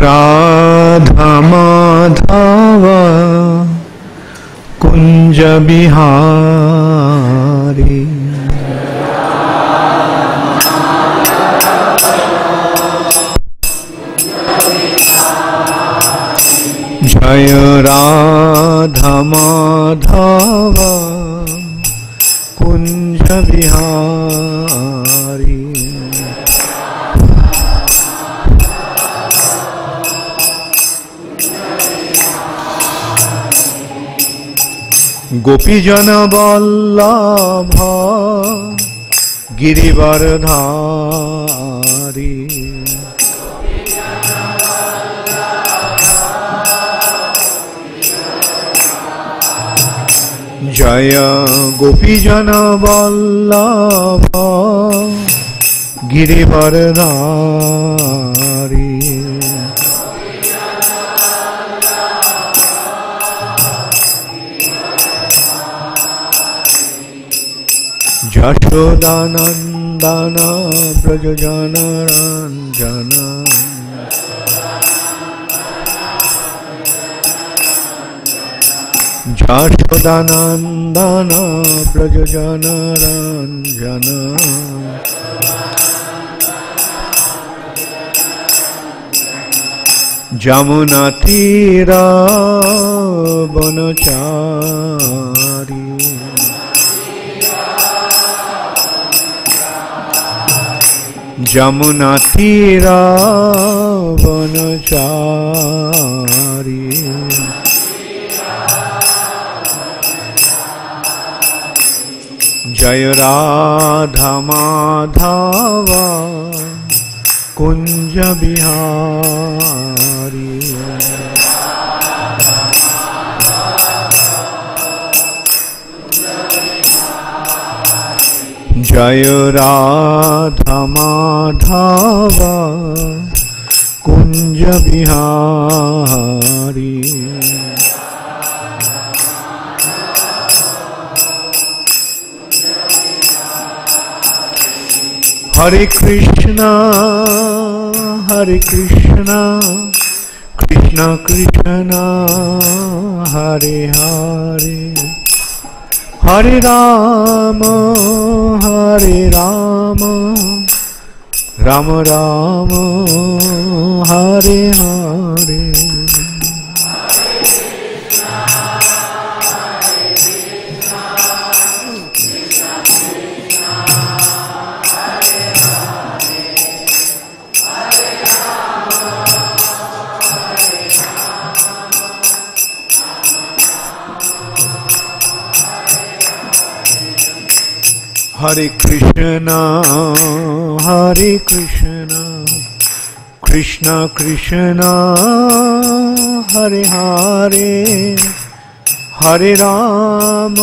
राधा माधव कुंज बिहारी जय राधा माधव कुंज बिहारी गोपीजन वल्लभ गिरिवरधारी जय गोपीजन वल्लभ गिरिवरधारी यशोदानंदन व्रजजनरंजन यशोदानंदन व्रजजनरंजन जमुना तीरा वनचारी जमुना तीरा वनचारी जय राधा माधव कुंज बिहारी जय राधा माधव कुंज बिहारी हरे कृष्णा कृष्ण कृष्ण हरे हरे हरे राम राम राम हरे हरे हरे कृष्णा कृष्ण कृष्ण हरे हरे हरे राम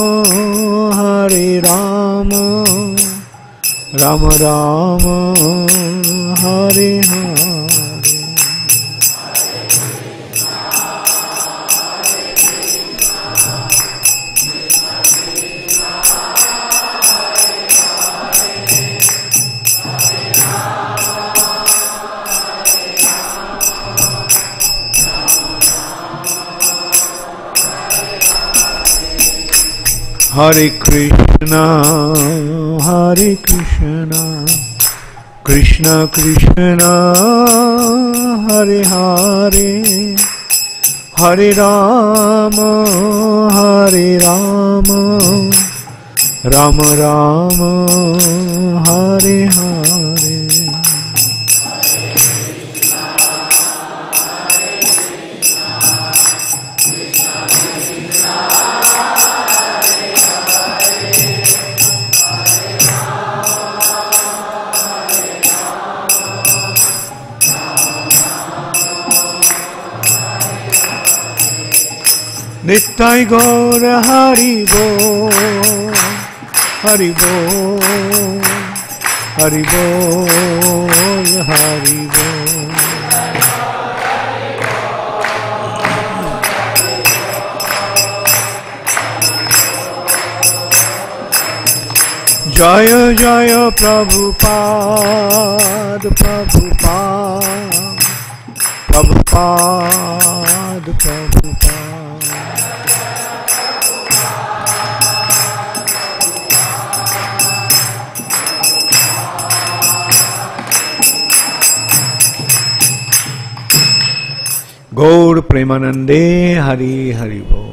राम राम हरे हरे हरे कृष्णा कृष्ण कृष्ण हरे हरे हरे राम राम राम हरे हरे नित्य गौर हरि बोल हरि बोल हरि बोल हरि बोल जय जय Prabhupada Prabhupada Prabhupada, Prabhupada. Gaur Premanande Hari Hari Bo.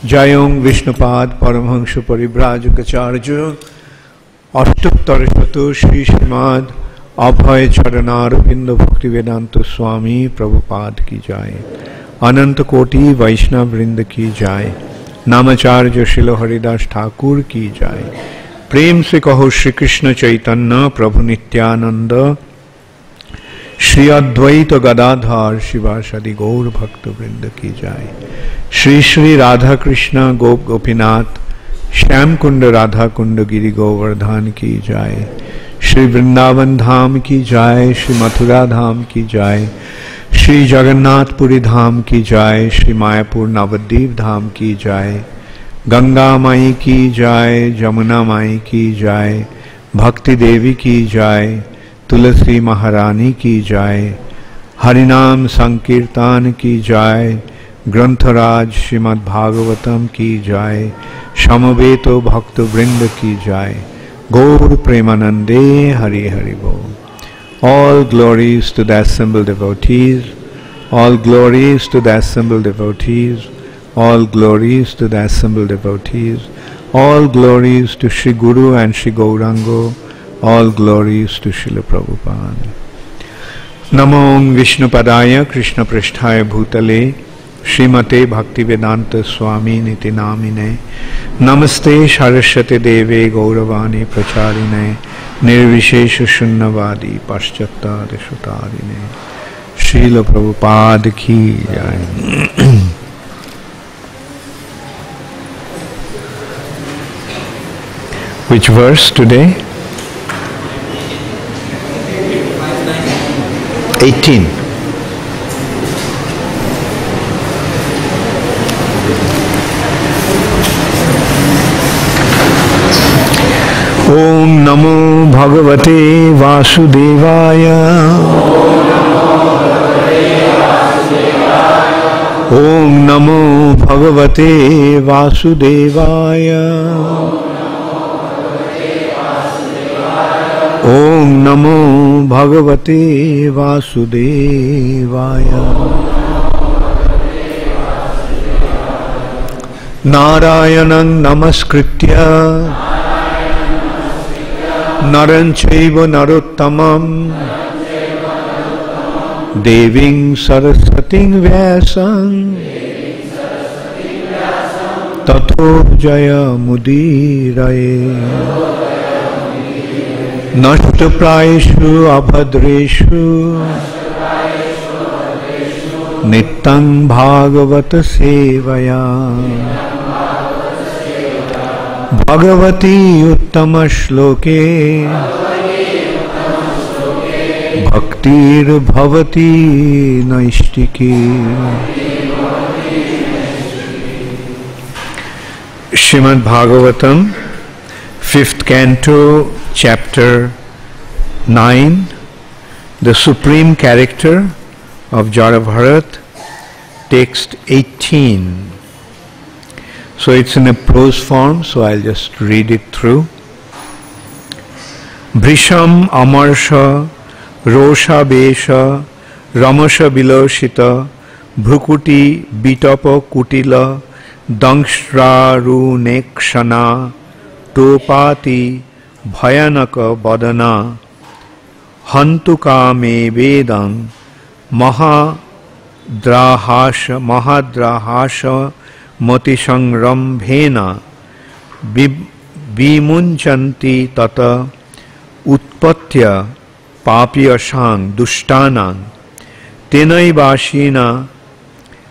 Jayong Vishnupad Paramahansa Parivrajakacarya Ashtottar Shatu Shri Srimad Abhay Charanarvinda Bhaktivedanta Swami Prabhupada ki jai. Ananta Koti Vaishnav Vrinda ki jai. Namacharya Srila Haridas Thakur ki jai. Prem se kaho Shri Krishna Chaitanya Prabhu Nityananda Shri Advaita Gadadhar Shivasadi Gaur Bhakta Vrinda ki jai. Shri Shri Radha Krishna Gop Gopinath Shyam Kunda Radha Kunda Giri Govardhan ki jai. Shri Vrindavan Dham ki jai. Shri Mathura Dham ki jai. Shri Jagannath Puri Dham ki jai. Shri Mayapur Navadvip Dham ki jai. Ganga Mai ki jai. Jamuna Mai ki jai. Bhakti Devi ki jai. तुलसी महारानी की जय. हरिनाम संकीर्तन की जय. ग्रंथराज श्रीमद् भागवतम की जय. समवेत भक्त वृंद की जय. गौर प्रेमानंदे हरि हरि बोल. All glories to the assembled devotees. All glories to the assembled devotees. All glories to the assembled devotees. All glories to Shri Guru and Shri Gaurango. All glories to Srila Prabhupada. Namo Vishnu Padaya Krishna Pristhaya Bhutale Srimate Bhaktivedanta Swami Niti Namine Namaste Saraswate Deve Gauravani Pracharine Nirvishesha Shunnavadi Paschata Deshutarine. Srila Prabhupada ki jai. Which verse today? 18. Om Namo Bhagavate Vasudevaya. Om Namo Bhagavate Vasudevaya. Om Namo Bhagavate Vasudevaya. Narayanam Namaskritya Naran Chaiva Narottamam Deving Saraswating Vyasam Tato Jaya Mudiraye. Nashtaprayeshu abhadreshu Nityam Bhagavata Sevaya. Bhagavati Uttama Shloke Bhaktir Bhavati Naistiki. Srimad Bhagavatam, 5th Canto, Chapter 9, the Supreme Character of Jara Bharat, text 18. So it's in a prose form, so I'll just read it through. Bhṛśam amarsha rosha besha ramasha-vilasita bhru-kuṭi bitapa kutila dangshrāruṇ-īkṣaṇa topati bhayanaka badana hantu-kāmevedaṁ mahāṭṭa-hāsam ati-saṁrambheṇa vimunchanti tata utpatya papyasaṁ duṣṭānaṁ tenaivāśina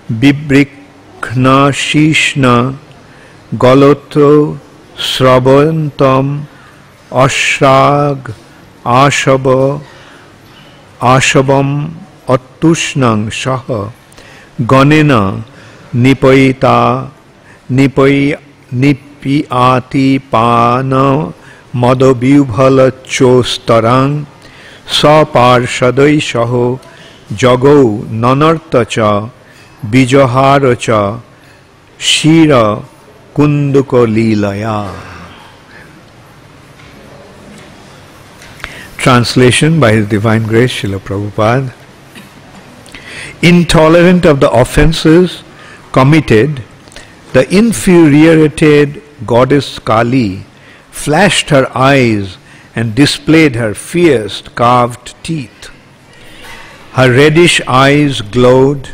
vivṛkṇa-śīrṣṇāṁ galoto sravantam asṛg-āsavam ati-uṣṇam saha ganena nipīyāti-pāna-mada-vihvaloccaistarāṁ sva-pārṣadaiḥ Jago nanartacha bijaharacha śiraḥ-kanduka-līlayā. Translation by His Divine Grace Srila Prabhupada. Intolerant of the offences committed, the infuriated goddess Kali flashed her eyes and displayed her fierce carved teeth. Her reddish eyes glowed,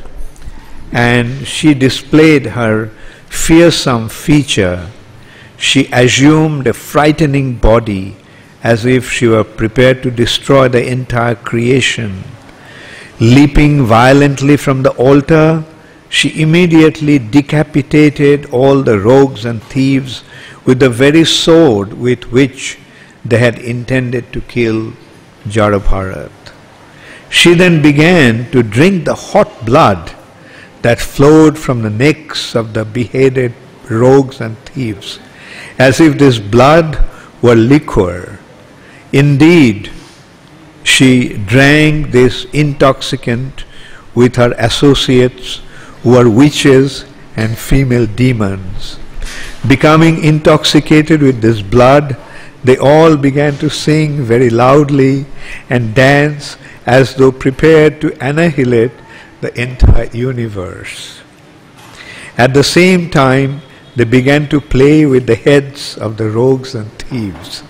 and she displayed her fearsome feature. She assumed a frightening body, as if she were prepared to destroy the entire creation. Leaping violently from the altar, she immediately decapitated all the rogues and thieves with the very sword with which they had intended to kill Jarabharat. She then began to drink the hot blood that flowed from the necks of the beheaded rogues and thieves, as if this blood were liquor. Indeed, she drank this intoxicant with her associates, who were witches and female demons. Becoming intoxicated with this blood, they all began to sing very loudly and dance as though prepared to annihilate the entire universe. At the same time, they began to play with the heads of the rogues and thieves,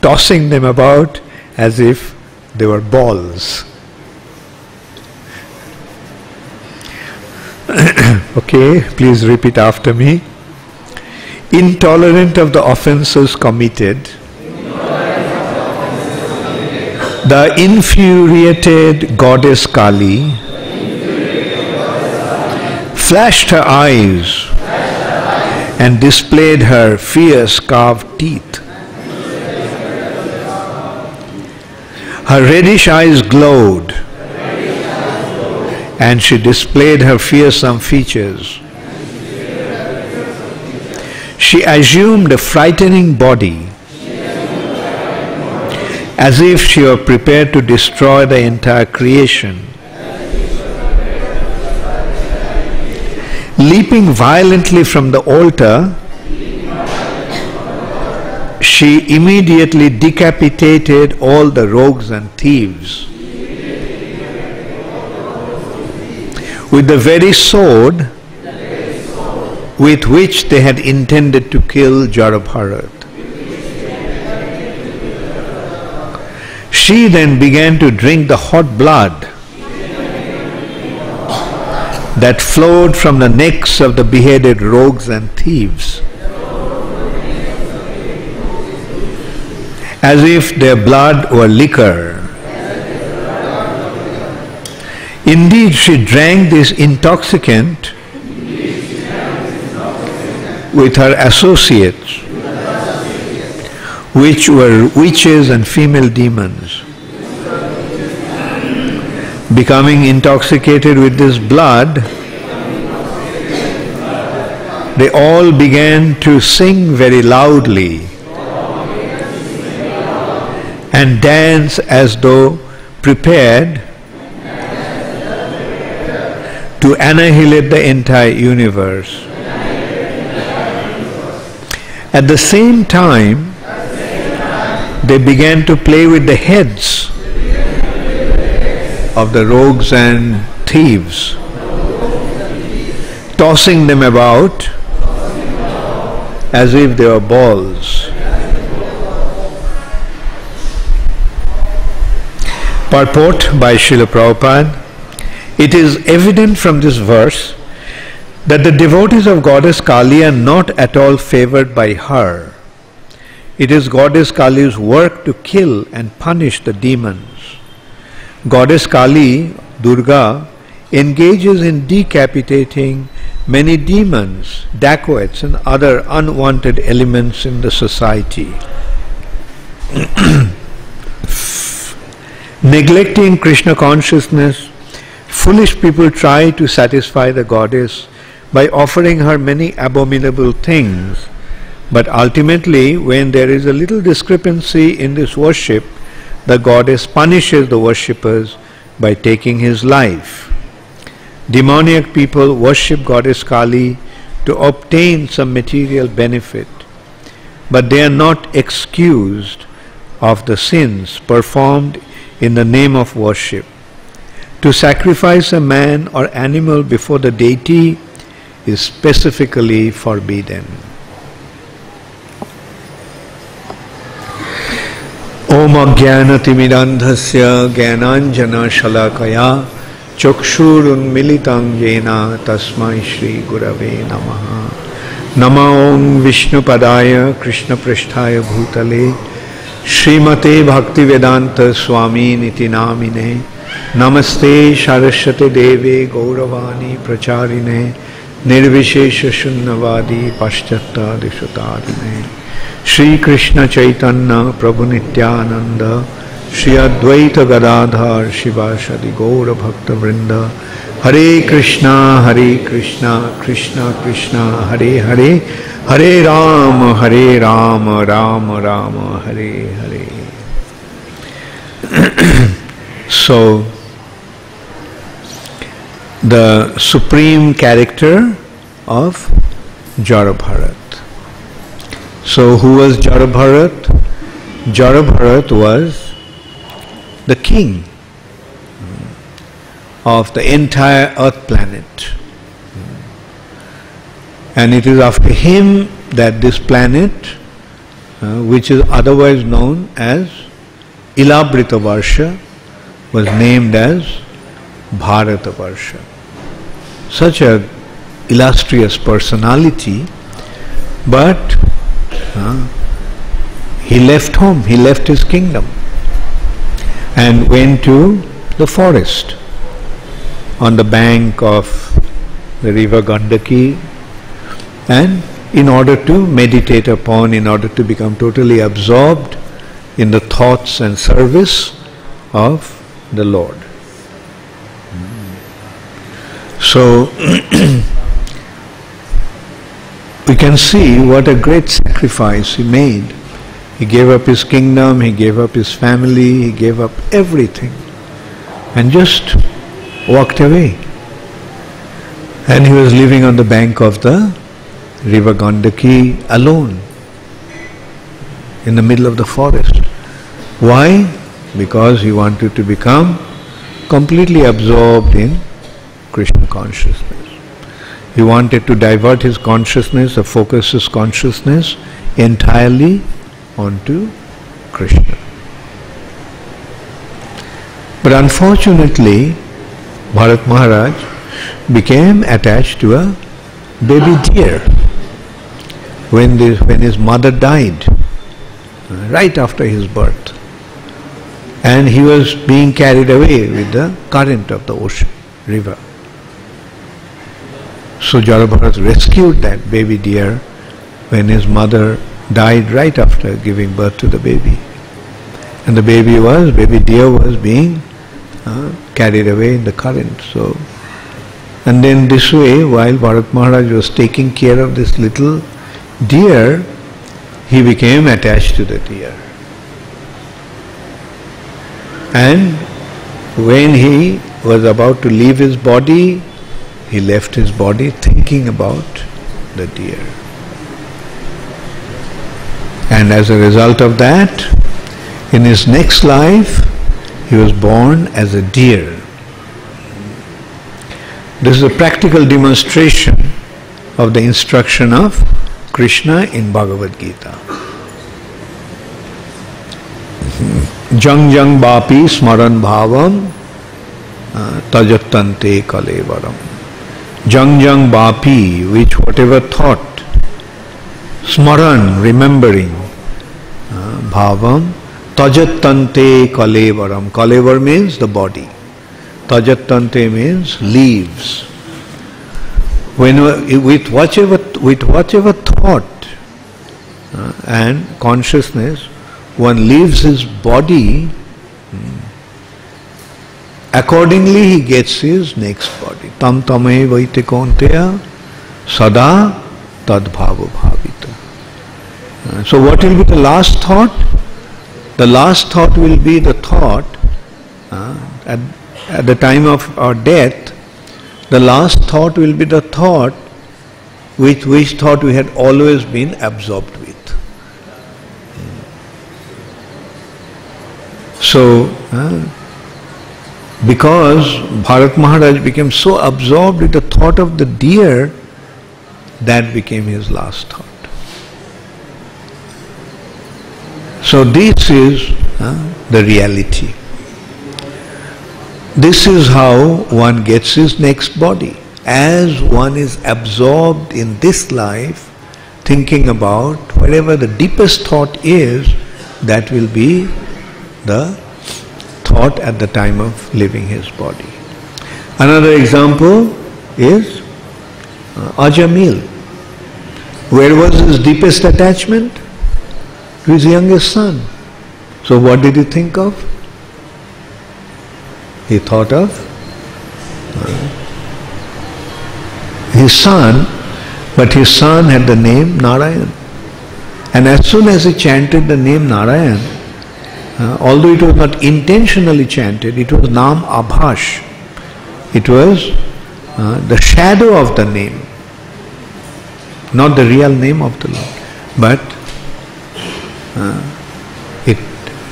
tossing them about as if they were balls. Okay, please repeat after me. Intolerant of the offences committed, the infuriated goddess Kali flashed her eyes and displayed her fierce carved teeth. Her reddish eyes glowed, and she displayed her fearsome features. She assumed a frightening body, as if she were prepared to destroy the entire creation. Leaping violently from the altar, she immediately decapitated all the rogues and thieves with the very sword with which they had intended to kill Jarabharat. She then began to drink the hot blood that flowed from the necks of the beheaded rogues and thieves, as if their blood were liquor. Indeed, she drank this intoxicant with her associates, which were witches and female demons. Becoming intoxicated with this blood, they all began to sing very loudly and dance as though prepared to annihilate the entire universe. At the same time, they began to play with the heads of the rogues and thieves, tossing them about as if they were balls. Purport by Srila Prabhupada. It is evident from this verse that the devotees of Goddess Kali are not at all favored by her. It is Goddess Kali's work to kill and punish the demons. Goddess Kali, Durga, engages in decapitating many demons, dacoits and other unwanted elements in the society. Neglecting Krishna consciousness, foolish people try to satisfy the goddess by offering her many abominable things, but ultimately, when there is a little discrepancy in this worship, the goddess punishes the worshippers by taking his life. Demoniac people worship goddess Kali to obtain some material benefit, but they are not excused of the sins performed in the name of worship. To sacrifice a man or animal before the deity is specifically forbidden. Om ajnana-timidandhasya jnananjana shalakaya chakshurunmilitam yena tasmai shri gurave namaha. Nama om Vishnupadaya Krishna Prishthaya Bhutale Srimate Bhaktivedanta Swami Niti Namine Namaste Saraswate Deve Gauravani Pracharine Nirvishesha Shunnavadi Paschata Dishutarine Shri Krishna Chaitanya Prabhu Nityananda Shri Advaita Gadadhar Shivasadi Gaura Bhakta Vrinda Hare Krishna Krishna Krishna Hare Hare Hare Rama Rama Hare Hare. So the supreme character of Jarabharat. So who was Jarabharat? Jarabharat was the king of the entire earth planet. And it is after him that this planet, which is otherwise known as Ilabrita-varsha, was named as Bharata-varsha. Such a illustrious personality, but he left home, he left his kingdom and went to the forest on the bank of the river Gandaki, and in order to meditate upon, in order to become totally absorbed in the thoughts and service of the Lord. So we can see what a great sacrifice he made. He gave up his kingdom, he gave up his family, he gave up everything and just walked away. And he was living on the bank of the river Gandaki alone in the middle of the forest. Why? Because he wanted to become completely absorbed in Krishna consciousness. He wanted to divert his consciousness, or focus his consciousness entirely onto Krishna. But unfortunately, Bharat Maharaj became attached to a baby deer when his mother died, right after his birth. And he was being carried away with the current of the ocean, river. So Jarabharat rescued that baby deer when his mother died right after giving birth to the baby. And the baby deer was being carried away in the current. So, and then this way, while Bharat Maharaj was taking care of this little deer, he became attached to the deer. And when he was about to leave his body, he left his body thinking about the deer. And as a result of that, in his next life, he was born as a deer. This is a practical demonstration of the instruction of Krishna in Bhagavad Gita. Jang jang bapi smaran bhavam tajatante kalevaram. Jang jang bapi, which whatever thought, smaran, remembering, bhavam, tajatante kalevaram. Kalevar means the body. Tajatante means leaves. With whatever thought and consciousness one leaves his body, accordingly he gets his next body. Tam tame vaite konteya sada tad bhavo bhavita. So what will be the last thought? The last thought will be the thought at the time of our death, the last thought will be the thought with which thought we had always been absorbed with. So, because Bharat Maharaj became so absorbed with the thought of the deer, that became his last thought. So this is the reality. This is how one gets his next body. As one is absorbed in this life, thinking about whatever the deepest thought is, that will be the thought at the time of leaving his body. Another example is Ajamil. Where was his deepest attachment? To his youngest son. So what did he think of? He thought of his son, but his son had the name Narayan. And as soon as he chanted the name Narayan, although it was not intentionally chanted, it was Nam Abhash. It was the shadow of the name, not the real name of the Lord, but it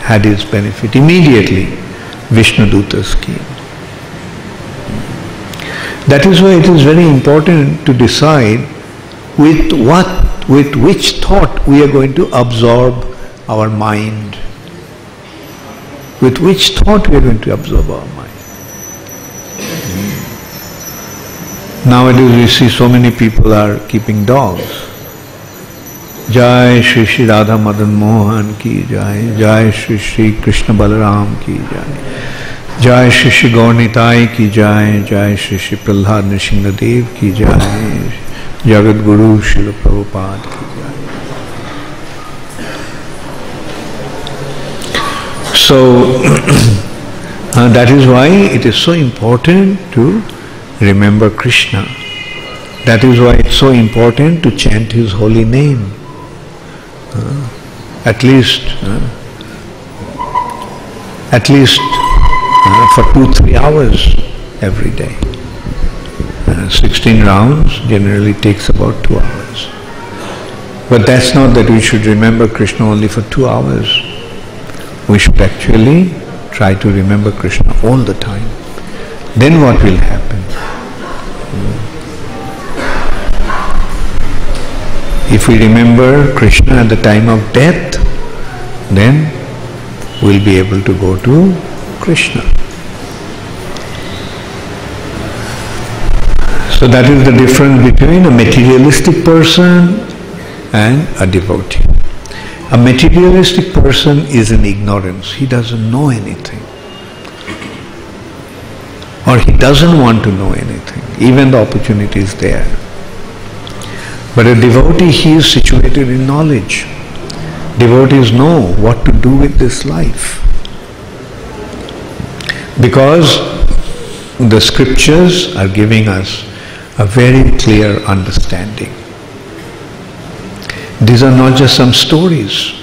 had its benefit. Immediately, Vishnu Dutas came. That is why it is very important to decide with which thought we are going to absorb our mind. With which thought we are going to absorb our mind. Nowadays we see so many people are keeping dogs. Jai Shri Shri Radha Madan Mohan ki Jai, Jai Shri Shri Krishna Balaram ki Jai, Jai Shri Shri Gaurnitai ki Jai, Jai Shri Shri Prahlad Nrsimhadev ki Jai, Jagat Guru Srila Prabhupada ki Jai. So that is why it is so important to remember Krishna. That is why it's so important to chant his holy name. At least for 2-3 hours every day. 16 rounds generally takes about 2 hours. But that's not that we should remember Krishna only for 2 hours. We should actually try to remember Krishna all the time. Then what will happen? If we remember Krishna at the time of death, then we'll be able to go to Krishna. So that is the difference between a materialistic person and a devotee. A materialistic person is in ignorance. He doesn't know anything. Or he doesn't want to know anything, even the opportunity is there. But a devotee, he is situated in knowledge. Devotees know what to do with this life. Because the scriptures are giving us a very clear understanding. These are not just some stories.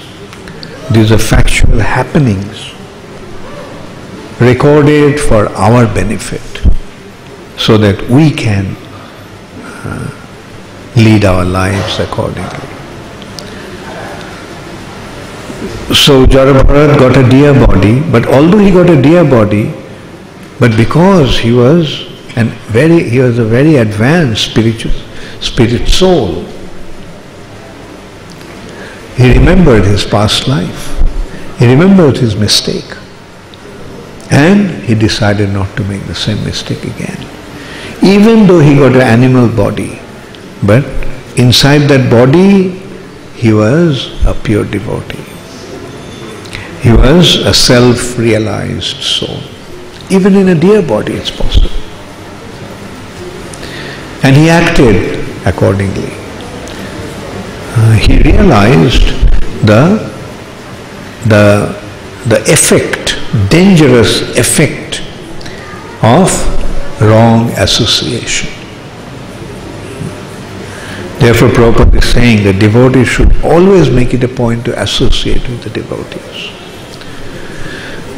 These are factual happenings recorded for our benefit so that we can lead our lives accordingly. So Jarabharat got a deer body, but although he got a deer body, but because he was a very advanced spirit soul, he remembered his past life. He remembered his mistake. And he decided not to make the same mistake again. Even though he got an animal body, but inside that body, he was a pure devotee. He was a self-realized soul. Even in a deer body, it's possible. And he acted accordingly. He realized the effect, dangerous effect of wrong association. Therefore, Prabhupada is saying that devotees should always make it a point to associate with the devotees.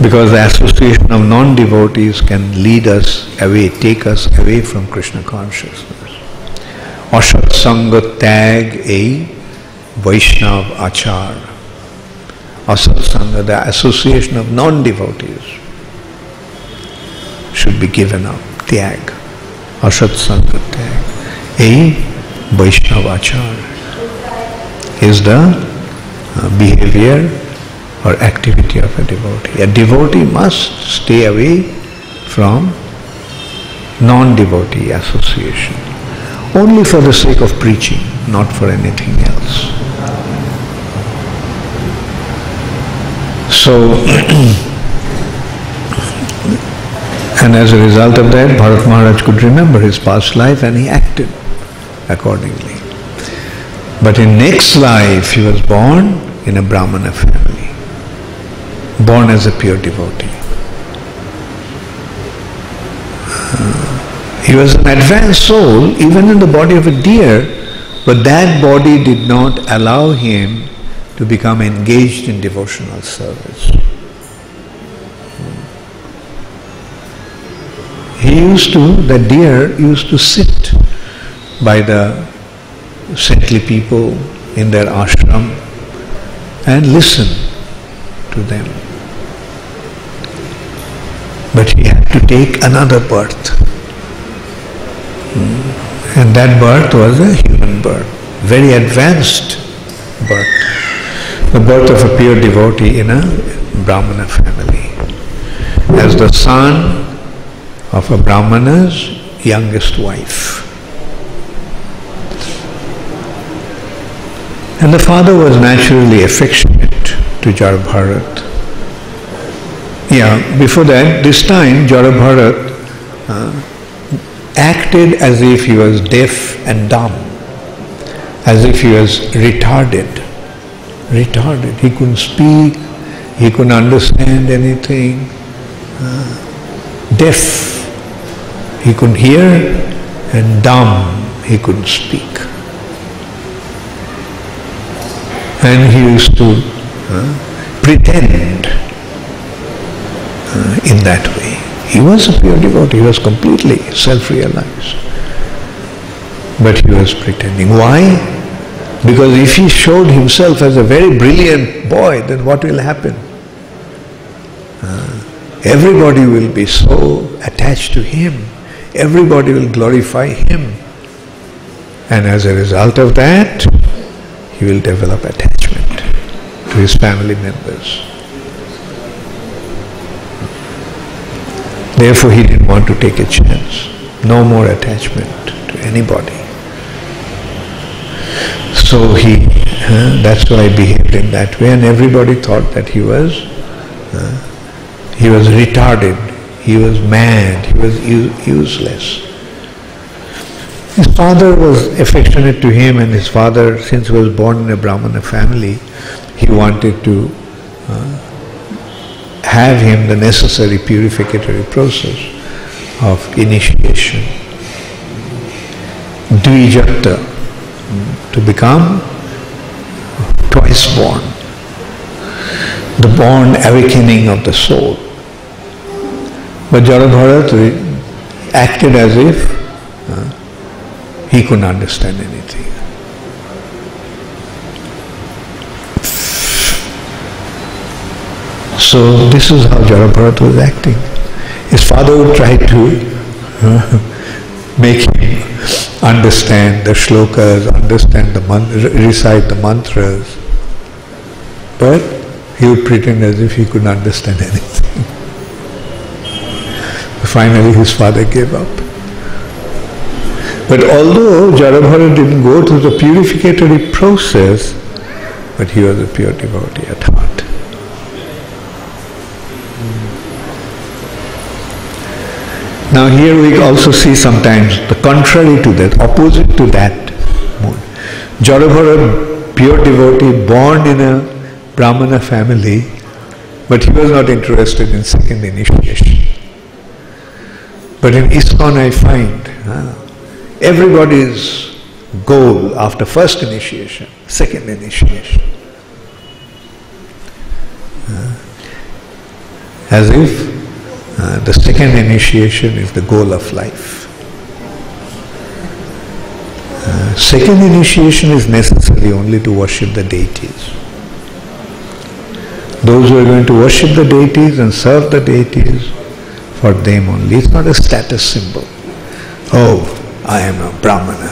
Because the association of non-devotees can lead us away, take us away from Krishna consciousness. Asat sanga tag a Vaishnav achar. Asat sanga, the association of non-devotees, should be given up. Tyag. Asat sanga tag. A Vaishnav achar is the behavior or activity of a devotee. A devotee must stay away from non-devotee association, only for the sake of preaching, not for anything else. So, and as a result of that, Bharat Maharaj could remember his past life and he acted accordingly. But in next life, he was born in a Brahmana family, born as a pure devotee. He was an advanced soul, even in the body of a deer, but that body did not allow him to become engaged in devotional service. The deer used to sit by the saintly people in their ashram and listen to them. But he had to take another birth. And that birth was a human birth, very advanced birth. The birth of a pure devotee in a Brahmana family, as the son of a Brahmana's youngest wife. And the father was naturally affectionate to Jarabharat. Before that, this time Jarabharat acted as if he was deaf and dumb, as if he was retarded. He couldn't speak, he couldn't understand anything. Deaf, he couldn't hear, and dumb, he couldn't speak. And he used to pretend in that way. He was a pure devotee, he was completely self-realized. But he was pretending. Why? Because if he showed himself as a very brilliant boy, then what will happen? Everybody will be so attached to him. Everybody will glorify him. And as a result of that, he will develop attachment to his family members. Therefore, he didn't want to take a chance. No more attachment to anybody. So that's why he behaved in that way, and everybody thought that he was retarded, he was mad, he was useless. His father was affectionate to him, and his father, since he was born in a Brahmana family, he wanted to have him the necessary purificatory process of initiation. Dvijata, to become twice born, the born awakening of the soul. But Jarabharat acted as if he couldn't understand anything. So this is how Jarabharat was acting. His father would try to make him understand the shlokas, understand recite the mantras, but he would pretend as if he couldn't understand anything. Finally his father gave up. But although Jarabharat didn't go through the purificatory process, but he was a pure devotee at heart. Now here we also see sometimes the contrary to that, opposite to that mode. Jarabharat, pure devotee, born in a Brahmana family, but he was not interested in second initiation. But in ISKCON I find everybody's goal after first initiation, second initiation. as if the second initiation is the goal of life. Second initiation is necessary only to worship the deities. Those who are going to worship the deities and serve the deities, for them only. It's not a status symbol. Oh, I am a Brahmana.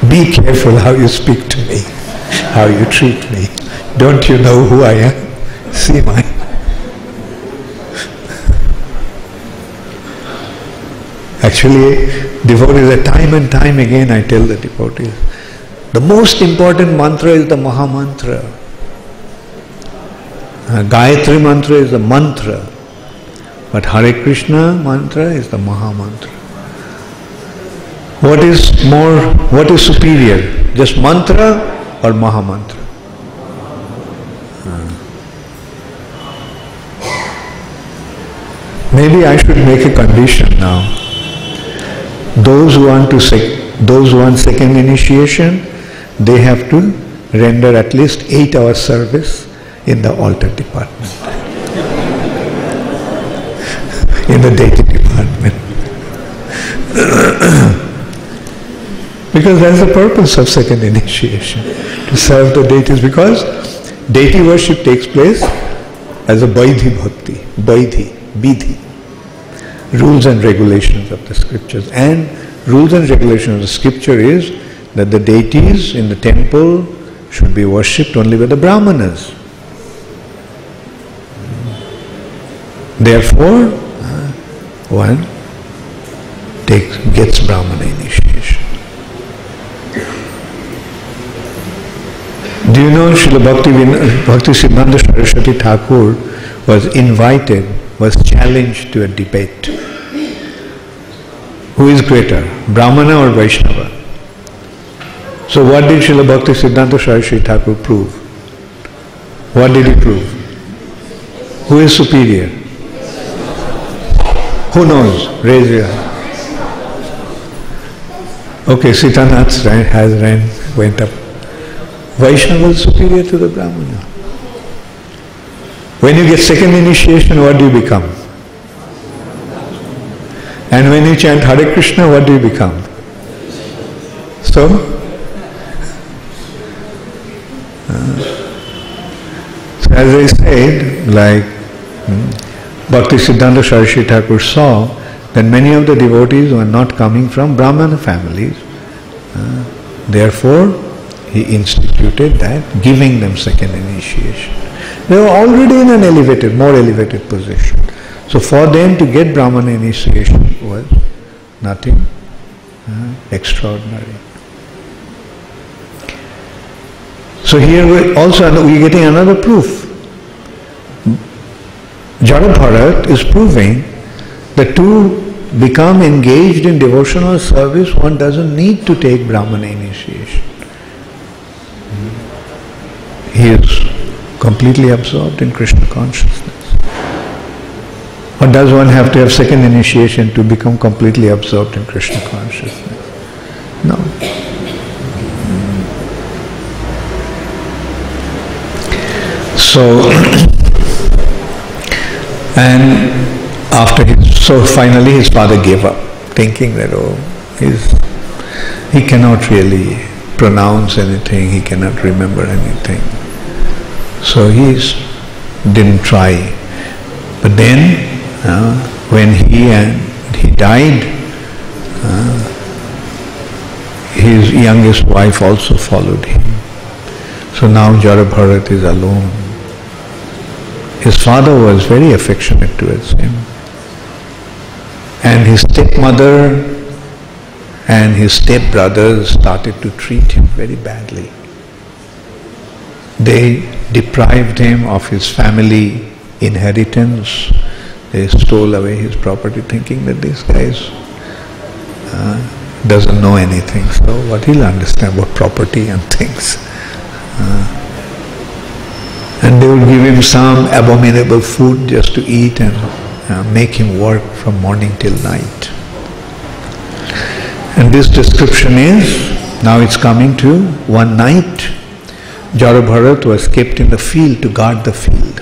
Be careful how you speak to me, how you treat me. Don't you know who I am? See my... Actually, devotees, time and time again I tell the devotees, the most important mantra is the Maha Mantra. Gayatri Mantra is the mantra, but Hare Krishna Mantra is the Maha Mantra. What is superior? Just mantra or Maha Mantra? Maybe I should make a condition now. Those who want second initiation, they have to render at least 8 hours service in the altar department, in the deity department. Because that's the purpose of second initiation, to serve the deities, because deity worship takes place as a Vaidhi Bhakti, Vidhi, rules and regulations of the scriptures. And rules and regulations of the scripture is that the deities in the temple should be worshipped only by the Brahmanas. Therefore, one gets Brahmana initiation. Do you know Srila Bhakti Siddhanta Saraswati Thakur was challenged to a debate. Who is greater, Brahmana or Vaishnava? So what did Srila Bhakti Siddhanta Saraswati Thakur prove? What did he prove? Who is superior? Who knows? Raise your hand. Okay, Sitanath's rank went up. Vaishnava is superior to the Brahmana. When you get second initiation, what do you become? And when you chant Hare Krishna, what do you become? So as I said, like Bhakti Siddhanta Saraswati Thakur saw that many of the devotees were not coming from Brahmana families. Therefore, he instituted that, giving them second initiation. They were already in an more elevated position. So for them to get Brahmana initiation was nothing extraordinary. So here we're getting another proof. Jada Bharat is proving that to become engaged in devotional service, one doesn't need to take Brahmana initiation. He is completely absorbed in Krishna consciousness. Or does one have to have second initiation to become completely absorbed in Krishna consciousness? No. So, and so finally his father gave up, thinking that he cannot really pronounce anything, he cannot remember anything. So he didn't try. But then, when he died, his youngest wife also followed him. So now Jada Bharat is alone. His father was very affectionate towards him. And his stepmother and his stepbrothers started to treat him very badly. They deprived him of his family inheritance. They stole away his property, thinking that this guy doesn't know anything, so what he'll understand about property and things. And they would give him some abominable food just to eat and make him work from morning till night. And this description is, now it's coming to one night Jaru-Bharat was kept in the field to guard the field.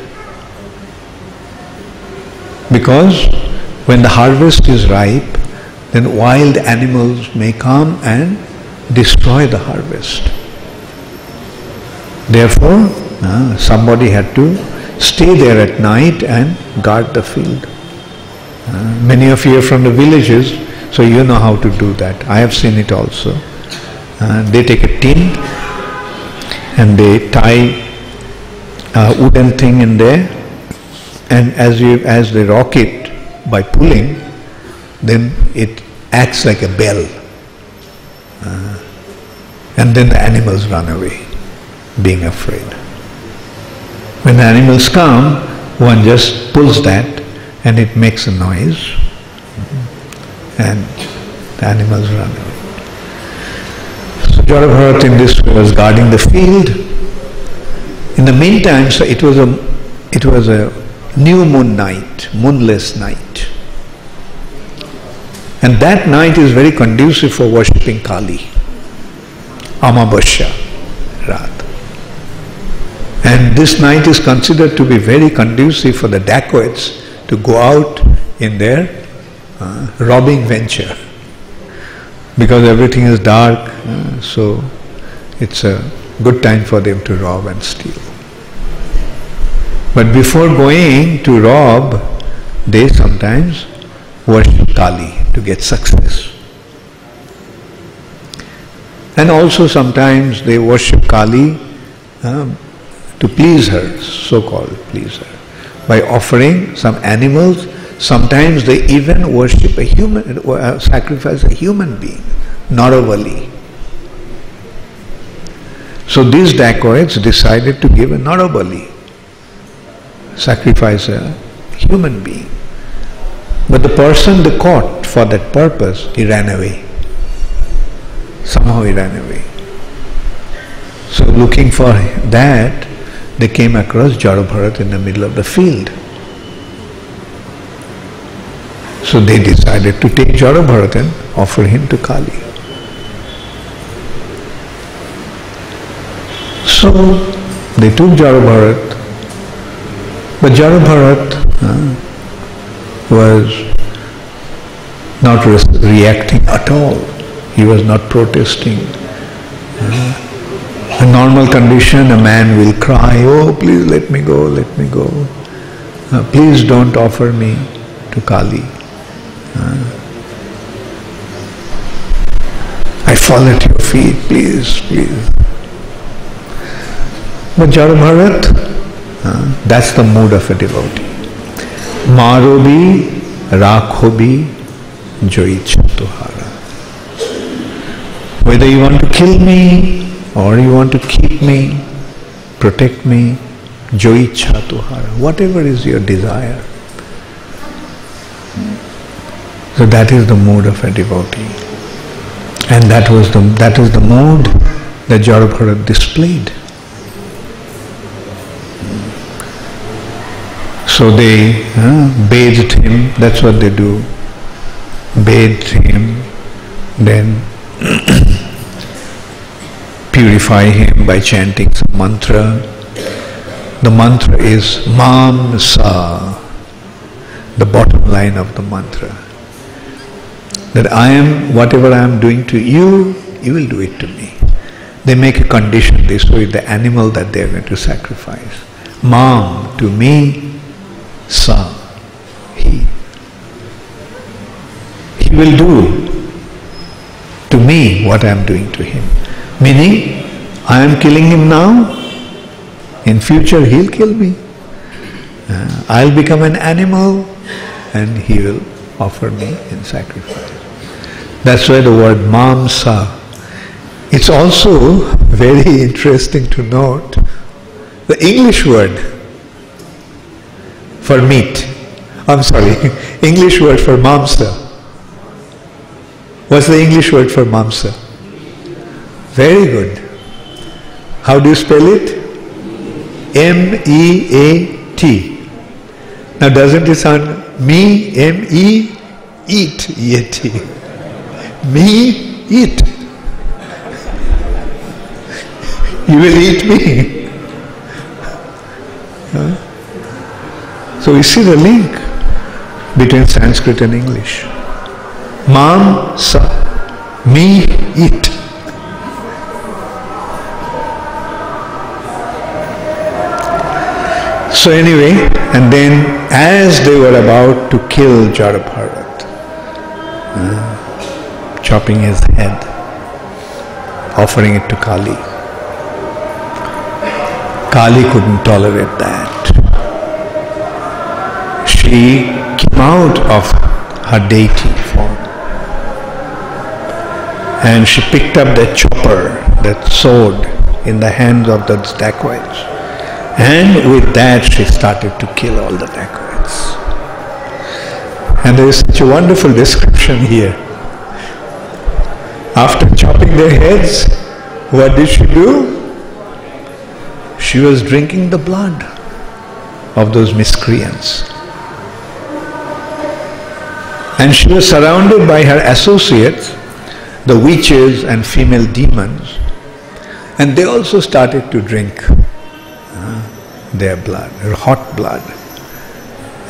Because when the harvest is ripe, then wild animals may come and destroy the harvest. Therefore, somebody had to stay there at night and guard the field. Many of you are from the villages, so you know how to do that. I have seen it also. They take a tin and they tie a wooden thing in there, and as they rock it by pulling, then it acts like a bell. And then the animals run away, being afraid. When the animals come, one just pulls that and it makes a noise, and the animals run away. So Jaru-Bharat in this way was guarding the field. In the meantime, so it was a new moon night, moonless night. And that night is very conducive for worshipping Kali. Amavasya Rat. And this night is considered to be very conducive for the dacoits to go out in their robbing venture. Because everything is dark, so it's a good time for them to rob and steal. But before going to rob, they sometimes worship Kali to get success. And also sometimes they worship Kali to please her, so-called please her, by offering some animals. Sometimes they even worship a human, sacrifice a human being, Naravali. So these dacoits decided to give a Naravali, sacrifice a human being. But the person they caught for that purpose, he ran away. Somehow he ran away. So looking for that, they came across Jaru-Bharat in the middle of the field. So they decided to take Jaru-Bharat and offer him to Kali. So they took Jaru-Bharat, but Jaru-Bharat was not reacting at all. He was not protesting. A normal condition, a man will cry, "Oh, please let me go, let me go. Please don't offer me to Kali. I fall at your feet, please, please." But Jaru-Bharat, that's the mood of a devotee. Marobi, rakhobi, joicha tuhara. Whether you want to kill me or you want to keep me, protect me, joicha tuhara, whatever is your desire. So that is the mood of a devotee. And that is the mood that Jaru-Bharat displayed. So they bathed him, that's what they do. Bathed him, then purify him by chanting some mantra. The mantra is Mam Sa, the bottom line of the mantra. That whatever I am doing to you, you will do it to me. They make a condition, they show it the animal that they are going to sacrifice. Mam, to me, Sa, he. He will do to me what I am doing to him. Meaning, I am killing him now, in future he'll kill me. I'll become an animal and he will offer me in sacrifice. That's why the word Mamsa. It's also very interesting to note the English word for meat. English word for Mamsa. What's the English word for Mamsa? Very good. How do you spell it? M-E-A-T. Now doesn't it sound me, M-E, eat, E-A-T. Me, eat. You will eat me. So we see the link between Sanskrit and English. Mam sa, me eat. So anyway, and then as they were about to kill Jarabharat, chopping his head, offering it to Kali, Kali couldn't tolerate that. She came out of her deity form and she picked up that chopper, that sword in the hands of the dacoits, and with that she started to kill all the dacoits. And there is such a wonderful description here. After chopping their heads, what did she do? She was drinking the blood of those miscreants. And she was surrounded by her associates, the witches and female demons, and they also started to drink their blood, her hot blood,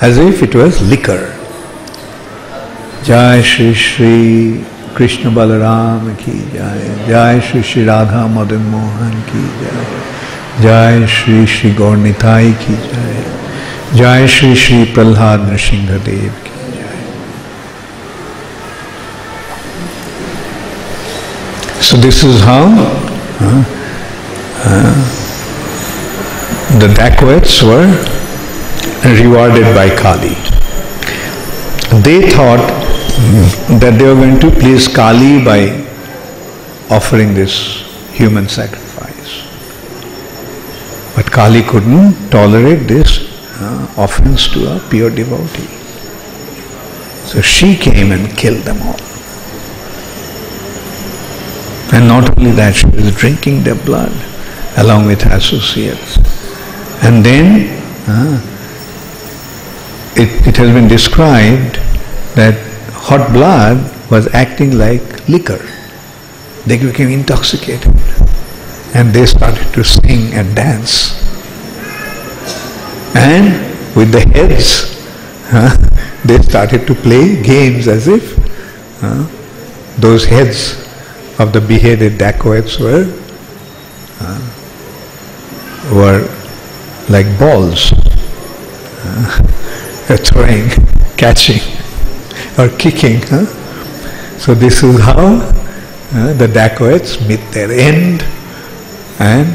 as if it was liquor. Jai Shri Shri Krishna Balaram ki Jai, Jai Shri Shri Radha Madan Mohan ki Jai, Jai Shri Shri Gaurnitai ki Jai, Jai Shri Shri Prahlad Nrsimha Dev ki. So this is how the dacoits were rewarded by Kali. They thought that they were going to please Kali by offering this human sacrifice. But Kali couldn't tolerate this offense to a pure devotee. So she came and killed them all. And not only that, she was drinking their blood along with her associates. And then it has been described that hot blood was acting like liquor. They became intoxicated and they started to sing and dance. And with the heads, they started to play games as if those heads of the beheaded dacoits were like balls, throwing, catching or kicking. So this is how the dacoits meet their end, and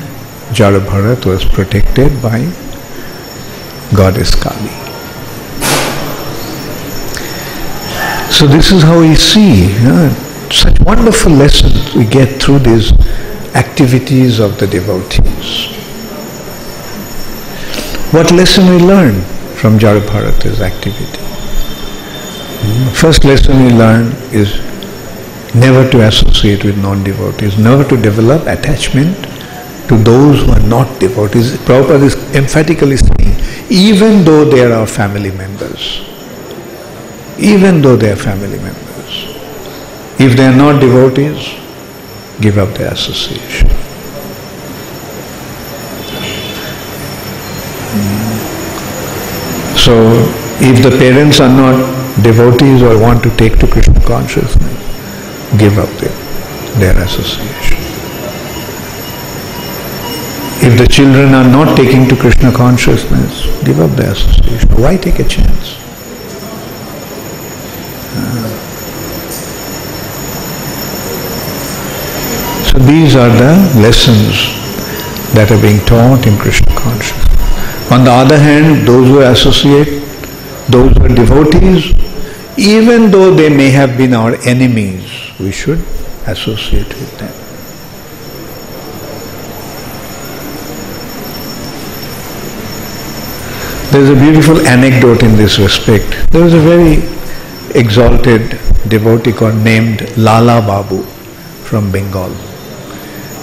Jarabharat was protected by goddess Kali. So this is how we see such wonderful lessons we get through these activities of the devotees. What lesson we learn from Jarabharata's activity? First lesson we learn is never to associate with non-devotees, never to develop attachment to those who are not devotees. Prabhupada is emphatically saying, even though they are our family members, even though they are family members, if they are not devotees, give up their association. So, if the parents are not devotees or want to take to Krishna consciousness, give up their association. If the children are not taking to Krishna consciousness, give up their association. Why take a chance? So these are the lessons that are being taught in Krishna consciousness. On the other hand, those who associate, those who are devotees, even though they may have been our enemies, we should associate with them. There is a beautiful anecdote in this respect. There was a very exalted devotee named Lala Babu from Bengal.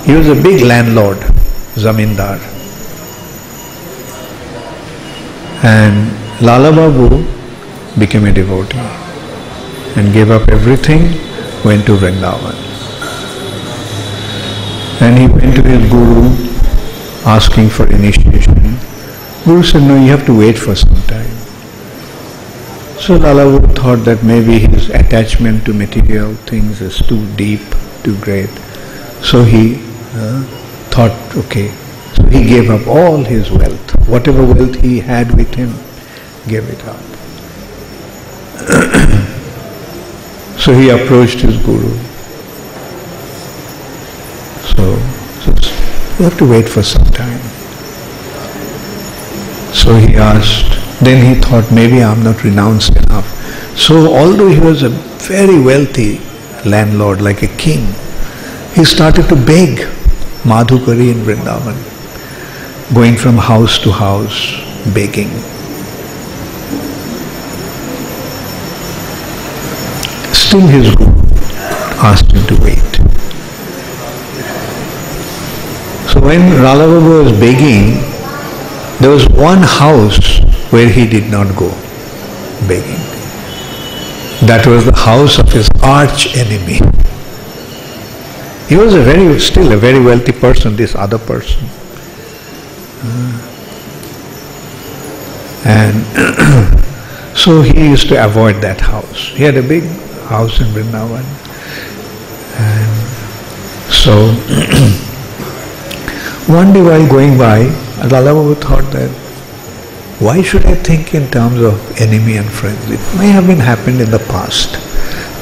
He was a big landlord, zamindar. And Lala Babu became a devotee and gave up everything, went to Vrindavan. And he went to his guru asking for initiation. Guru said, no, you have to wait for some time. So Lala thought that maybe his attachment to material things is too deep, too great. So he thought, okay. So he gave up all his wealth. Whatever wealth he had with him, gave it up. So he approached his Guru. So you have to wait for some time. So he asked, then he thought, maybe I'm not renounced enough. So although he was a very wealthy landlord, like a king, he started to beg Madhukari in Vrindavan, going from house to house, begging. Still his Guru asked him to wait. So when Lala Baba was begging, there was one house where he did not go begging. That was the house of his arch enemy. He was still a very wealthy person, this other person. And so he used to avoid that house. He had a big house in Vrindavan. And so one day while going by, Lala Baba thought that, why should I think in terms of enemy and friends? It may have been happened in the past.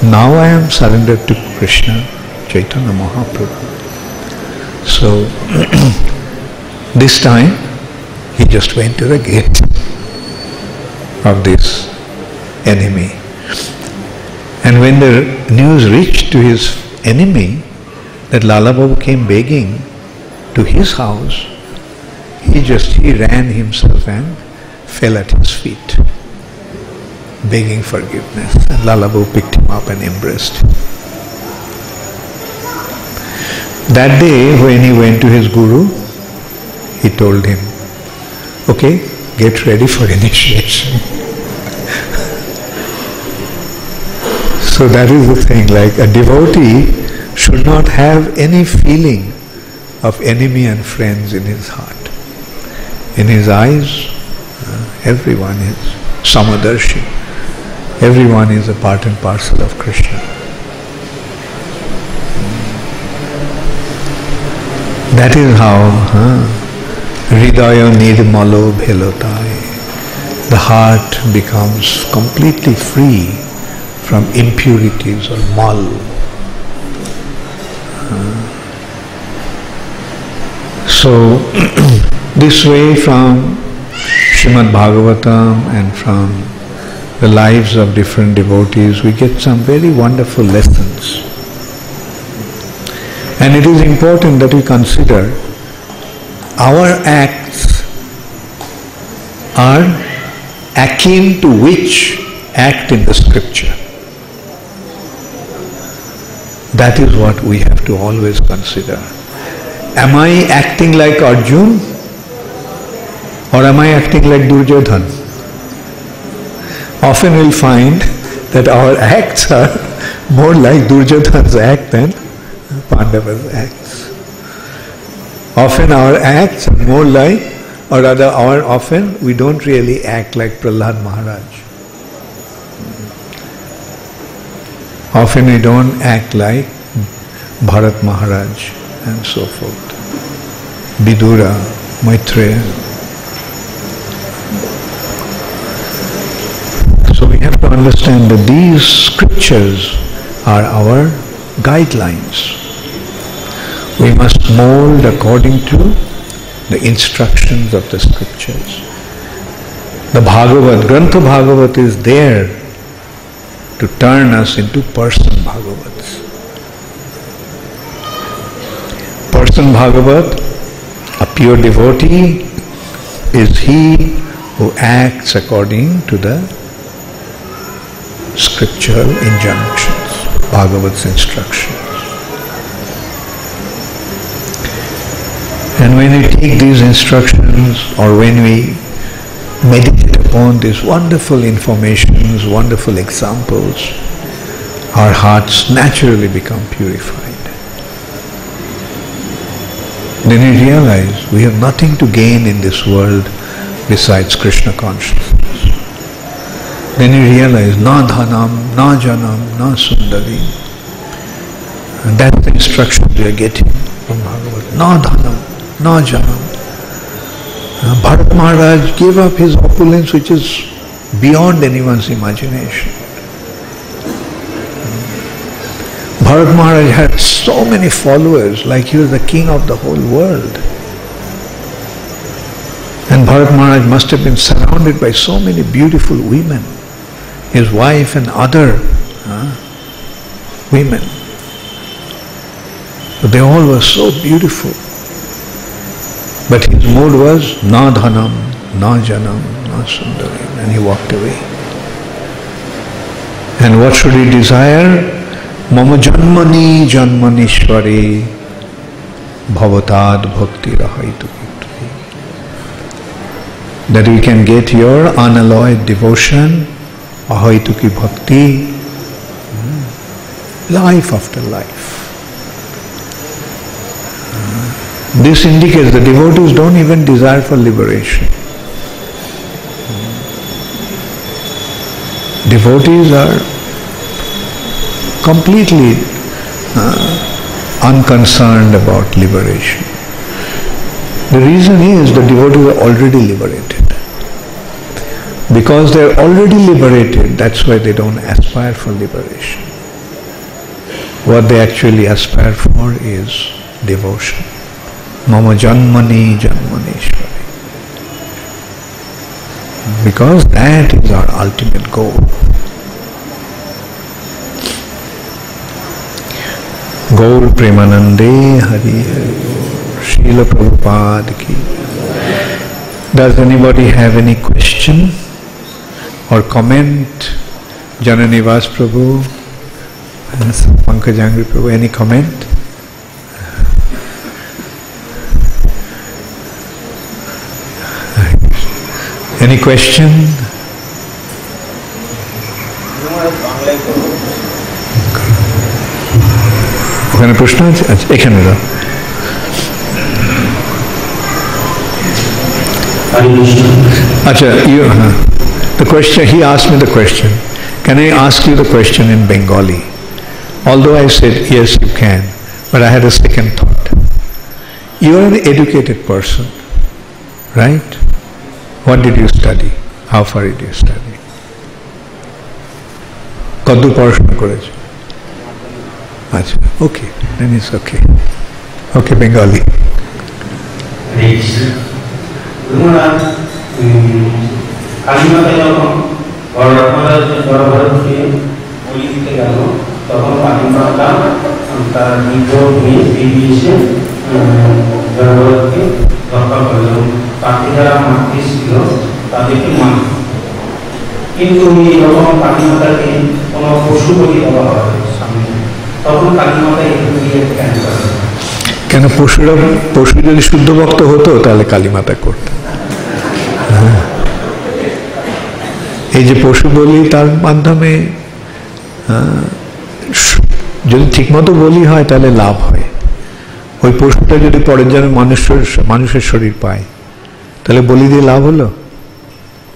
Now I am surrendered to Krishna, Chaitanya Mahaprabhu. So this time he just went to the gate of this enemy. And when the news reached to his enemy that Lala Baba came begging to his house, he ran himself and fell at his feet, begging forgiveness. And Lala Baba picked him up and embraced him. That day when he went to his Guru, he told him, okay, get ready for initiation. So that is the thing, like a devotee should not have any feeling of enemy and friends in his heart. In his eyes, everyone is Samadarshi. Everyone is a part and parcel of Krishna. That is how Hridaya nirmalo bhelotai. The heart becomes completely free from impurities or mal. So this way, from Srimad Bhagavatam and from the lives of different devotees, we get some very wonderful lessons. And it is important that we consider our acts are akin to which act in the scripture. That is what we have to always consider. Am I acting like Arjun or am I acting like Duryodhan? Often we'll find that our acts are more like Duryodhan's act than Pandava's acts. Often our acts are more like, or rather often we don't really act like Prahlad Maharaj. Often we don't act like Bharat Maharaj and so forth. Vidura, Maitreya. So we have to understand that these scriptures are our guidelines. We must mold according to the instructions of the scriptures. The Bhagavat, Grantha Bhagavat is there to turn us into person Bhagavats. Person Bhagavat, a pure devotee, is he who acts according to the scriptural injunctions, Bhagavat's instructions. And when we take these instructions, or when we meditate upon these wonderful informations, wonderful examples, our hearts naturally become purified. Then he realized we have nothing to gain in this world besides Krishna consciousness. Then he realized, na dhanam, na janam, na sundari. And that's the instruction we are getting from Bhagavatam. Na dhanam, na janam. Bharat Maharaj gave up his opulence which is beyond anyone's imagination. Bharat Maharaj had so many followers, like he was the king of the whole world. And Bharat Maharaj must have been surrounded by so many beautiful women, his wife and other women. So they all were so beautiful. But his mood was, na dhanam, na janam, na sundarim, and he walked away. And what should he desire? Mama janmani janmanishwari bhavatad bhakti rahaitu. That we can get your unalloyed devotion, ahaituki bhakti, life after life. This indicates the devotees don't even desire for liberation. Devotees are completely unconcerned about liberation. The reason is the devotees are already liberated. Because they are already liberated, that's why they don't aspire for liberation. What they actually aspire for is devotion. Mama janmani janmaneshwari. Because that is our ultimate goal. Gaur Premanande Hari Hari Srila Prabhupada ki. Does anybody have any question or comment? Jananivas Prabhu, Pankajangri Prabhu, any comment? Any question? ওখানে প্রশ্ন আছে? আচ্ছা, এখানে দাও। Acha, the question, he asked me the question. Can I ask you the question in Bengali? Although I said yes, you can, but I had a second thought. You are an educated person, right? What did you study? How far did you study? কতদূর পড়াশোনা করেছো? আচ্ছা, okay, then it's okay. Okay, Bengali. কালিমাতে যখন বড় বলি দিতে গেল তখন কালিমাটা তার নিকট নিয়ে বেরিয়ে এসে জড়ভরতকে রক্ষা করল। তাকে যারা মাতৃ ছিল তাদেরকে মানত। কিন্তু যখন কালিমাতাকে কোনো পশু বলি দেওয়া হয় সামনে, তখন কালিমাতা একটু দিয়ে কেন করে? কেন পশু যদি শুদ্ধ ভক্ত হতো তাহলে কালিমাতা করত। এই যে পশু বলি তার মাধ্যমে যদি ঠিকমতো বলি হয় তাহলে লাভ হয়। ওই পশুটা যদি পরের জন্য মানুষের শরীর পায় তাহলে বলি দিয়ে লাভ হলো?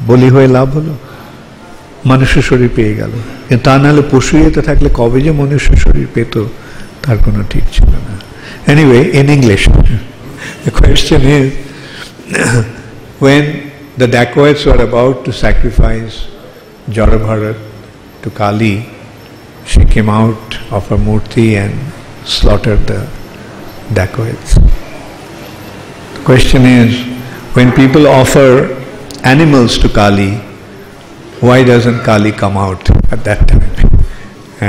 বলি হয়ে লাভ হলো? মানুষের শরীর পেয়ে গেল। কিন্তু তা নাহলে পশু ইয়েতে থাকলে কবে যে মনুষ্য শরীর পেত তার কোনো ঠিক ছিল না। Anyway, in English, the question is, when the dacoits were about to sacrifice Jarabharat to Kali, she came out of her murti and slaughtered the dacoits. The question is, when people offer animals to Kali, why doesn't Kali come out at that time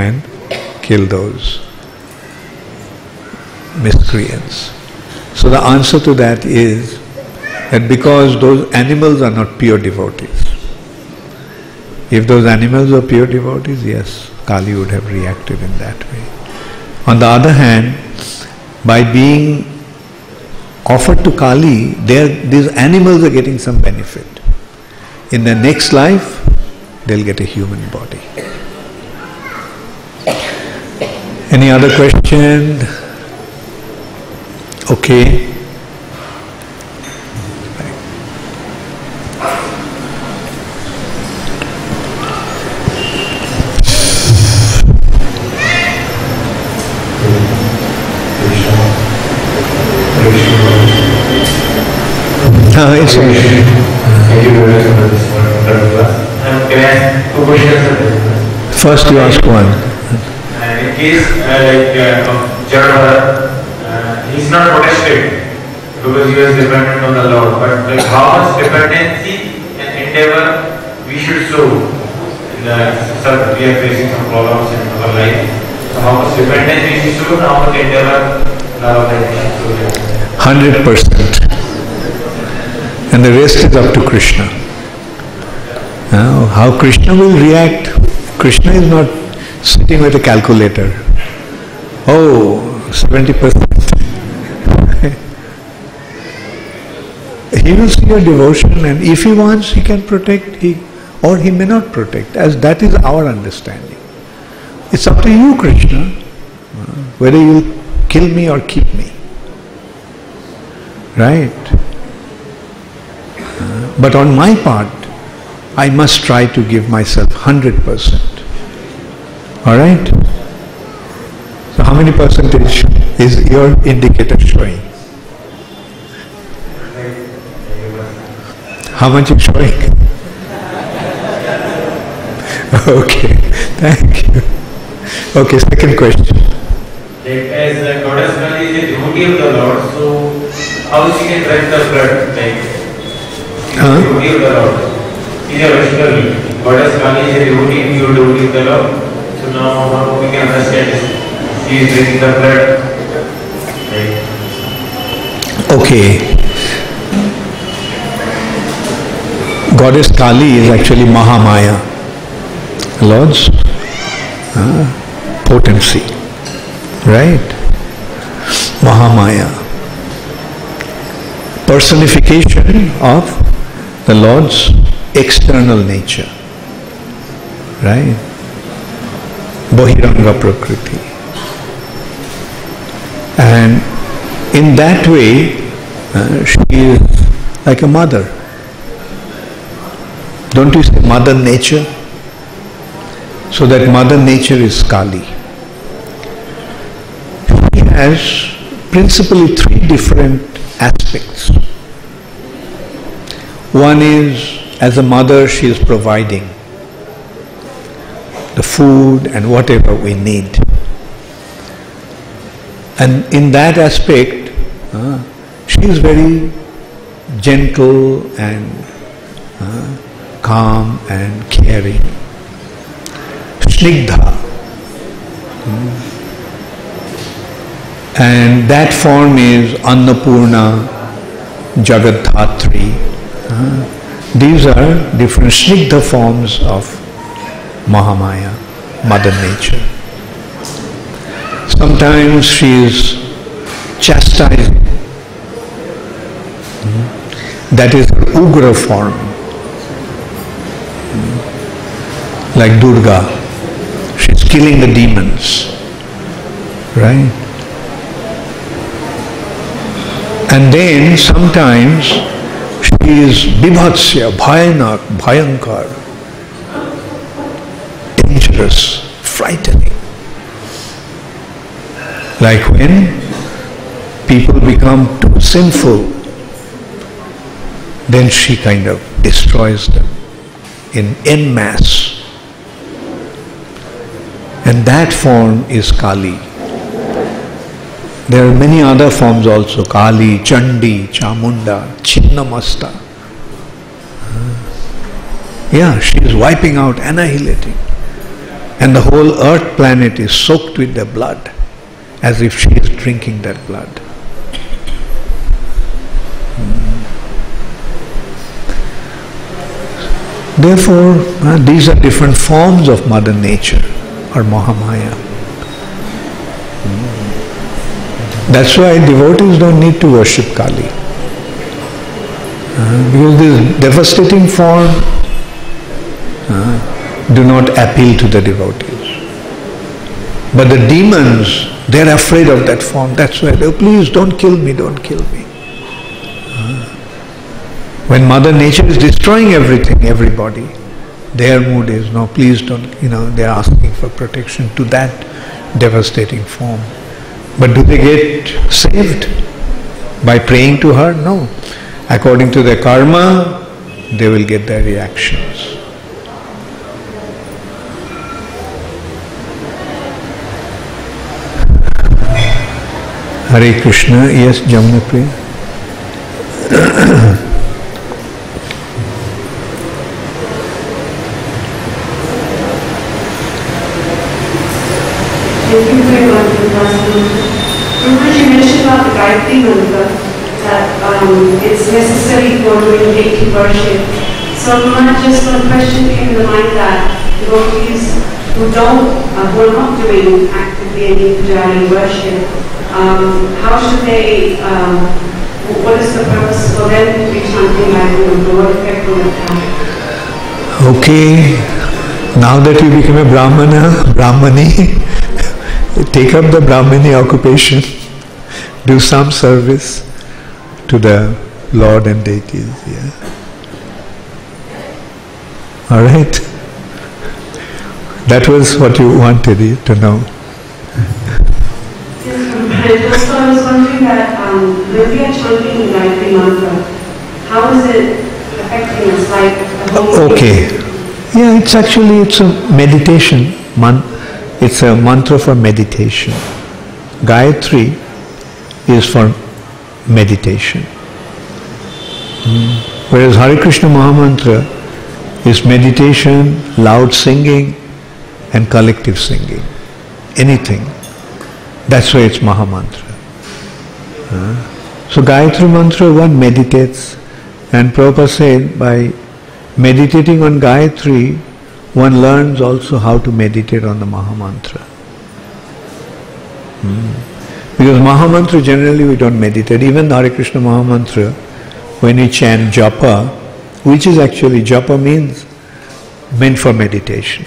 and kill those miscreants? So the answer to that is that because those animals are not pure devotees. If those animals were pure devotees, yes, Kali would have reacted in that way. On the other hand, by being offered to Kali, these animals are getting some benefit. In the next life, they'll get a human body. Any other question? Okay. No, it's okay. Thank you very much for this wonderful class. Can I ask 2 questions? First you ask one. In case of Charu, he's not protested because he was dependent on the Lord. But how much dependency and endeavor we should show in the we are facing some problems in our life. So how much dependence we should show and how much endeavor in our life we should show? 100%. And the rest is up to Krishna. Now, how Krishna will react? Krishna is not sitting with a calculator. Oh, 70%. He will see your devotion, and if he wants, he can protect, or he may not protect, as that is our understanding. It's up to you, Krishna, whether you will kill me or keep me. Right? But on my part, I must try to give myself 100%. Alright? So how many percentage is your indicator showing? How much is showing? Okay, thank you. Okay, second question. As Goddess Kali is a devotee of the Lord, so how she can drink the blood? Devotee of the Lord. She is a Vaishnava. Goddess Kali is a devotee, pure devotee of the Lord. So now how we can understand this? She is drinking the blood. Okay. Goddess Kali is actually Mahamaya, Lord's potency, right? Mahamaya, personification of the Lord's external nature, right? Bahiranga Prakriti. And in that way, she is like a mother. Don't you say Mother Nature? So that Mother Nature is Kali. She has principally 3 different aspects. One is, as a mother, she is providing the food and whatever we need. And in that aspect, she is very gentle and calm and caring. Snigdha. And that form is Annapurna, Jagadhatri. These are different Snigdha forms of Mahamaya, Mother Nature. Sometimes she is chastising. That is her Ugra form. Like Durga, she's killing the demons, right? And then sometimes she is Bibhatsya, Bhayanak, Bhayankar, dangerous, frightening. Like when people become too sinful, then she kind of destroys them en masse. And that form is Kali. There are many other forms also, Kali, Chandi, Chamunda, Chinnamasta. Yeah, she is wiping out, annihilating. And the whole earth planet is soaked with their blood, as if she is drinking that blood. Therefore, these are different forms of Mother Nature, or Mahamaya. That's why devotees don't need to worship Kali. Because this devastating form do not appeal to the devotees. But the demons, they're afraid of that form. That's why they, please don't kill me, don't kill me. When Mother Nature is destroying everything, everybody, their mood is, no, please don't, they're asking for protection to that devastating form. But do they get saved by praying to her? No. According to their karma, they will get their reactions. Hare Krishna. Yes, Jamna Priya. Thank you very much for the Prabhupada, you mentioned about the Gayatri mantra, that it's necessary for doing daily worship. So just one question came to mind that devotees who are not doing actively any puja worship, how should they, what is the purpose for them to be chanting like what effect will it have? Okay, now that you become a Brahmani, take up the Brahmani occupation, do some service to the Lord and deities. Yeah. All right. That was what you wanted to know. Yes, also I was wondering that when we are chanting the Gayatri mantra, how is it affecting us? Like okay. Yeah, it's a meditation. It's a mantra for meditation. Gayatri is for meditation. Whereas Hare Krishna Mahamantra is meditation, loud singing and collective singing. Anything. That's why it's Mahamantra. So Gayatri Mantra, one meditates, and Prabhupada said by meditating on Gayatri, one learns also how to meditate on the Mahamantra. Because Mahamantra generally we don't meditate. Even the Hare Krishna Mahamantra, when we chant japa, which is actually, japa means meant for meditation.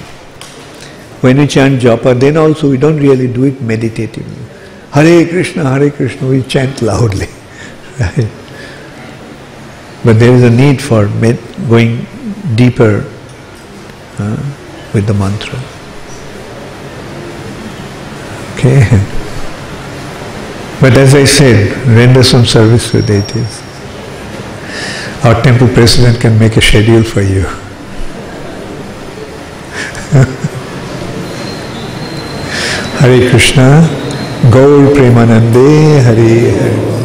When we chant japa, then also we don't really do it meditatively. Hare Krishna, we chant loudly. Right? But there is a need for going deeper with the mantra. Okay. But as I said, render some service to deities. Our temple president can make a schedule for you. Hare Krishna, Gaur Premanande, Hare Hare,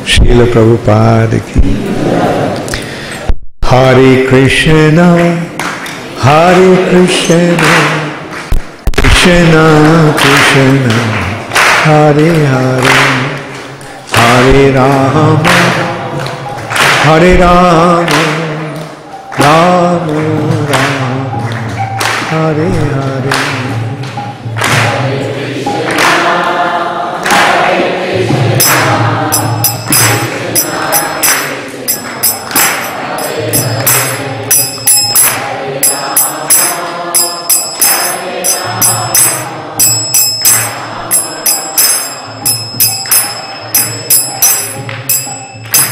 Srila Prabhupada ki. Hare Krishna, Hare Krishna, Krishna Krishna, Hare Hare, Hare Rama, Hare Rama, Rama Rama, Hare Hare.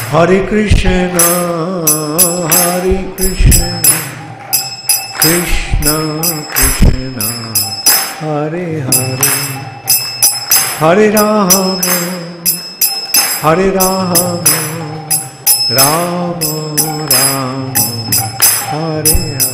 Hare Krishna, Hare Krishna, Krishna Krishna, Hare Hare, Hare Rama, Hare Rama, Rama Rama, Hare Hare.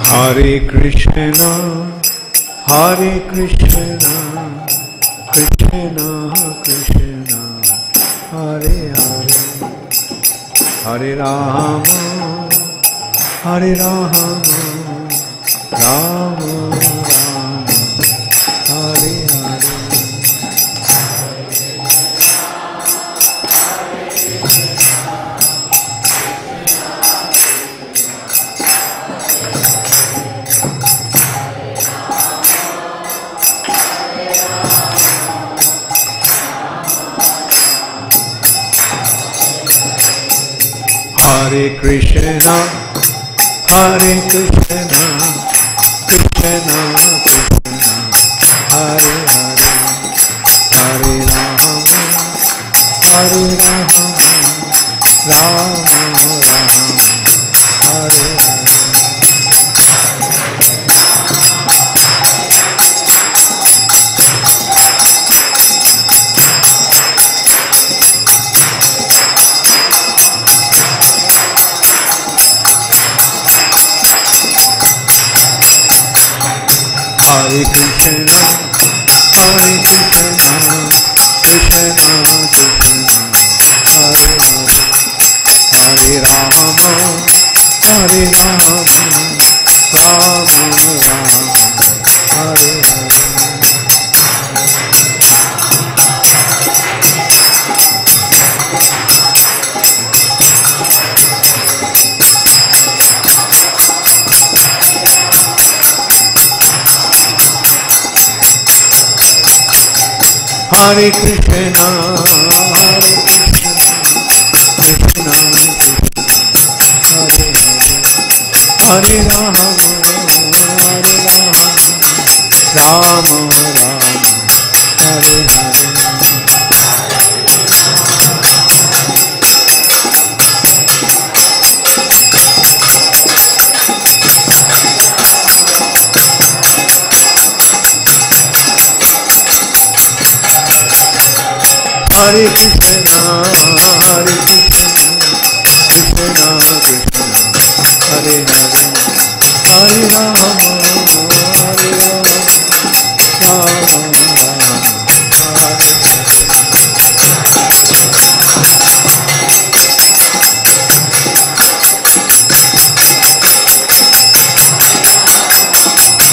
Hare Krishna, Hare Krishna, Krishna Krishna, Hare Hare, Hare Rama, Hare Rama, Rama Rama, Hare Hare. Hare Krishna, Hare Krishna, Krishna Krishna, Hare Hare Hare Rama Rama Rama Hare Hare. Hare Krishna, Hare Krishna, Krishna Krishna, Hare Hare, Hare Rama, Hare Rama, Rama Rama, Hare Hare. Hare Krishna, Hare Krishna, Krishna Krishna, Hare Hare, Hare Rama, Hare Rama, Rama Rama, Hare Hare. Hare Krishna, Hare Krishna, Krishna Krishna, Hare Hare, Hare Rama, Hare Rama, Rama Rama, Hare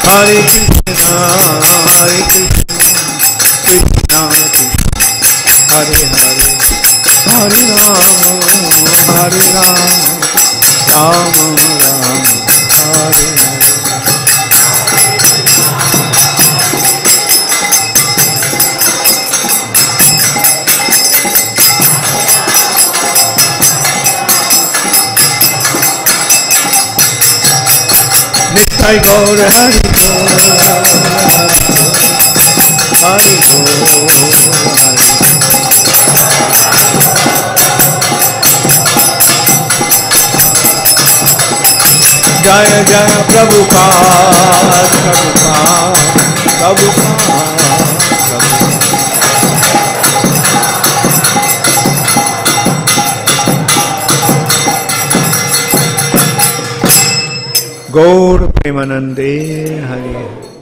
Hare Krishna, Hare Krishna, Krishna Krishna, Hare Hare, Hare Rama, Hare Rama, Rama Rama, Hare Hare. Nittai Gaur Hari Gaur, Hari Gaur, Hari. Jaya Jaya Prabhupada, Prabhupada, Prabhupada, Prabhupada. Gaur Premanande Hari.